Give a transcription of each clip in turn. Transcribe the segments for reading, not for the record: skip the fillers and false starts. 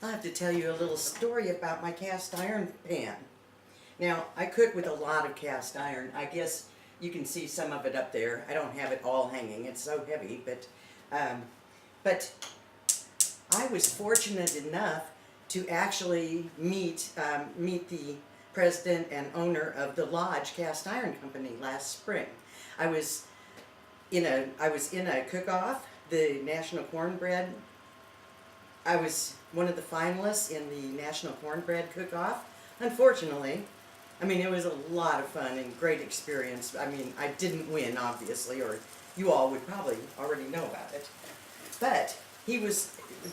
I have to tell you a little story about my cast iron pan. Now, I cook with a lot of cast iron. I guess you can see some of it up there. I don't have it all hanging. It's so heavy, but I was fortunate enough to actually meet the president and owner of the Lodge Cast Iron Company last spring. I was in a cook-off, the National Cornbread. I was one of the finalists in the National Cornbread Cook-Off. Unfortunately, I mean, it was a lot of fun and great experience. I mean, I didn't win, obviously, or you all would probably already know about it. But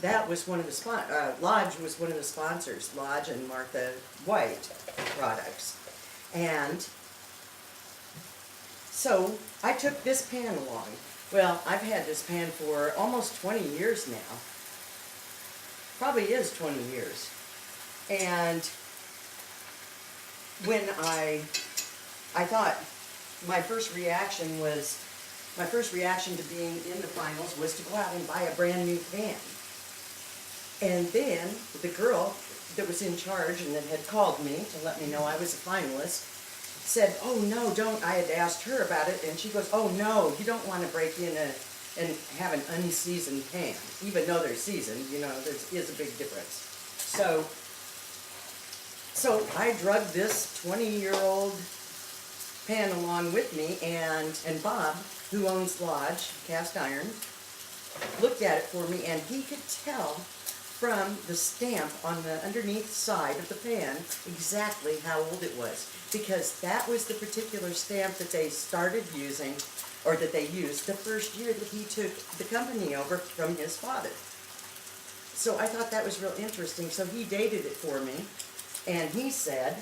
that was one of the Lodge was one of the sponsors, Lodge and Martha White products. And so I took this pan along. Well, I've had this pan for almost 20 years now. Probably is 20 years. And when I thought my first reaction to being in the finals was to go out and buy a brand new pan. And then the girl that was in charge and that had called me to let me know I was a finalist said, "Oh no, don't." I had asked her about it, and she goes, "Oh no, you don't want to break in and have an unseasoned pan, even though they're seasoned. You know, there is a big difference." So I drug this 20-year-old pan along with me, and Bob, who owns Lodge Cast Iron, looked at it for me, and he could tell from the stamp on the underneath side of the pan exactly how old it was, because that was the particular stamp that they started using, or that they used the first year that he took the company over from his father. So I thought that was real interesting. So he dated it for me, and he said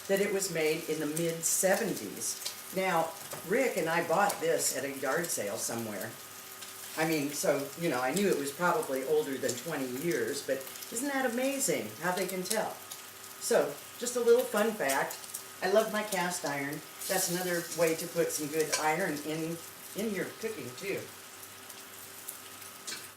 that it was made in the mid-70s. Now, Rick and I bought this at a yard sale somewhere. I mean, so, you know, I knew it was probably older than 20 years, but isn't that amazing how they can tell? So, just a little fun fact. I love my cast iron. That's another way to put some good iron in your cooking, too.